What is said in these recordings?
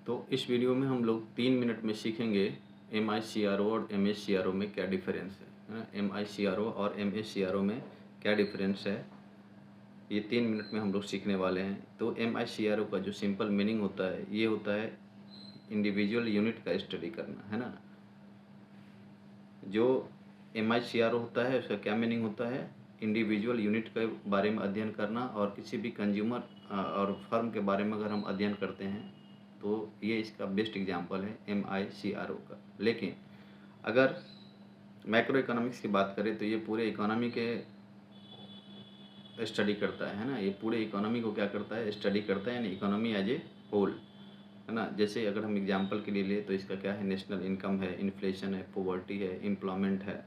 तो इस वीडियो में हम लोग 3 मिनट में सीखेंगे MICRO और MACRO में क्या डिफरेंस है ना। MICRO और MACRO में क्या डिफरेंस है, ये 3 मिनट में हम लोग सीखने वाले हैं। तो MICRO का जो सिंपल मीनिंग होता है, ये होता है इंडिविजुअल यूनिट का स्टडी करना, है ना। जो MICRO होता है उसका क्या मीनिंग होता है, इंडिविजुअल यूनिट के बारे में अध्ययन करना। और किसी भी कंज्यूमर और फर्म के बारे में अगर हम अध्ययन करते हैं तो ये इसका बेस्ट एग्जांपल है MICRO का। लेकिन अगर मैक्रो इकोनॉमिक्स की बात करें तो ये पूरे इकोनॉमी के स्टडी करता है ना। ये पूरे इकोनॉमी को क्या करता है, स्टडी करता है, यानी इकोनॉमी एज ए होल, है ना। जैसे अगर हम एग्जांपल के लिए ले तो इसका क्या है, नेशनल इनकम है, इन्फ्लेशन है, पॉवर्टी है, एम्प्लॉयमेंट है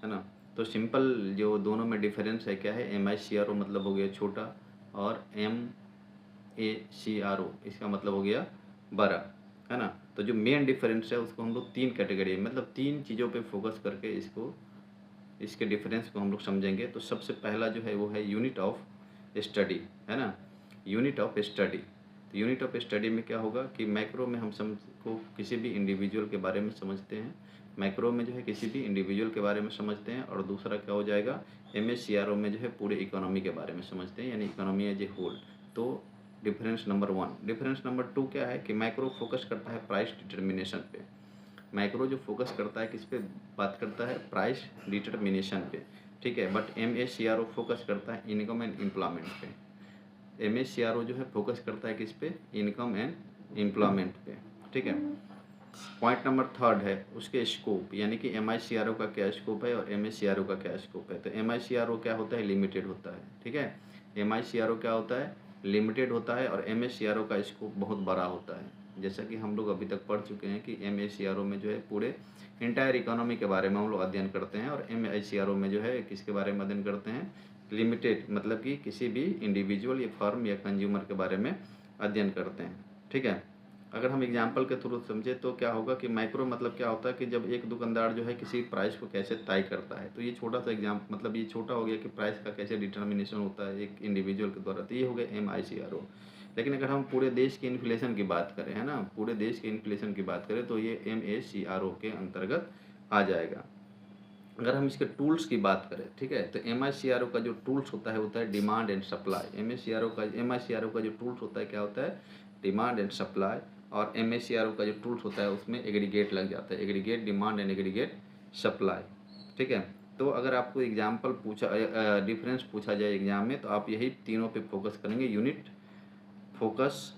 ना। तो सिंपल जो दोनों में डिफरेंस है क्या है, MICRO मतलब हो गया छोटा और MACRO इसका मतलब हो गया बड़ा, है ना। तो जो मेन डिफरेंस है उसको हम लोग 3 कैटेगरी मतलब 3 चीज़ों पे फोकस करके इसके डिफरेंस को हम लोग समझेंगे। तो सबसे पहला जो है वो है यूनिट ऑफ स्टडी, है ना, यूनिट ऑफ स्टडी। तो यूनिट ऑफ स्टडी में क्या होगा कि मैक्रो में हम को किसी भी इंडिविजुअल के बारे में समझते हैं, मैक्रो में जो है किसी भी इंडिविजुअल के बारे में समझते हैं। और दूसरा क्या हो जाएगा, MACRO में जो है पूरे इकोनॉमी के बारे में समझते हैं, यानी इकोनॉमी एज ए होल। तो डिफरेंस नंबर 1। डिफरेंस नंबर 2 क्या है कि मैक्रो फोकस करता है प्राइस डिटर्मिनेशन पे। मैक्रो जो फोकस करता है किस पे बात करता है, प्राइस डिटर्मिनेशन पे, ठीक है। बट MACRO फोकस करता है इनकम एंड एम्प्लॉयमेंट पे। MACRO जो है फोकस करता है किस पे, इनकम एंड एम्प्लॉयमेंट पे, ठीक है। पॉइंट नंबर 3 है उसके स्कोप, यानी कि MICRO का क्या स्कोप है और MACRO का क्या स्कोप है। तो MICRO क्या होता है, लिमिटेड होता है, ठीक है। MICRO क्या होता है, लिमिटेड होता है। और MACRO का स्कोप बहुत बड़ा होता है। जैसा कि हम लोग अभी तक पढ़ चुके हैं कि MACRO में जो है पूरे इंटायर इकोनॉमी के बारे में हम लोग अध्ययन करते हैं, और MICRO में जो है किसके बारे में अध्ययन करते हैं, लिमिटेड मतलब कि किसी भी इंडिविजुअल या फर्म या कंज्यूमर के बारे में अध्ययन करते हैं, ठीक है। अगर हम एग्जाम्पल के थ्रू समझे तो क्या होगा कि माइक्रो मतलब क्या होता है कि जब एक दुकानदार जो है किसी प्राइस को कैसे तय करता है। तो ये छोटा सा मतलब ये छोटा हो गया कि प्राइस का कैसे डिटर्मिनेशन होता है एक इंडिविजुअल के द्वारा। तो ये हो गया MICRO। लेकिन अगर हम पूरे देश की इन्फ्लेशन की बात करें, है ना, पूरे देश की इन्फ्लेशन की बात करें तो ये MACRO के अंतर्गत आ जाएगा। अगर हम इसके टूल्स की बात करें, ठीक है, तो MICRO का जो टूल्स होता है डिमांड एंड सप्लाई। MICRO का जो टूल्स होता है क्या होता है, डिमांड एंड सप्लाई। और MACRO का जो टूल्स होता है उसमें एग्रीगेट लग जाता है, aggregate demand and aggregate supply, ठीक है। तो अगर आपको एग्जाम्पल डिफरेंस पूछा जाए एग्जाम में तो आप यही तीनों पे फोकस करेंगे, यूनिट, फोकस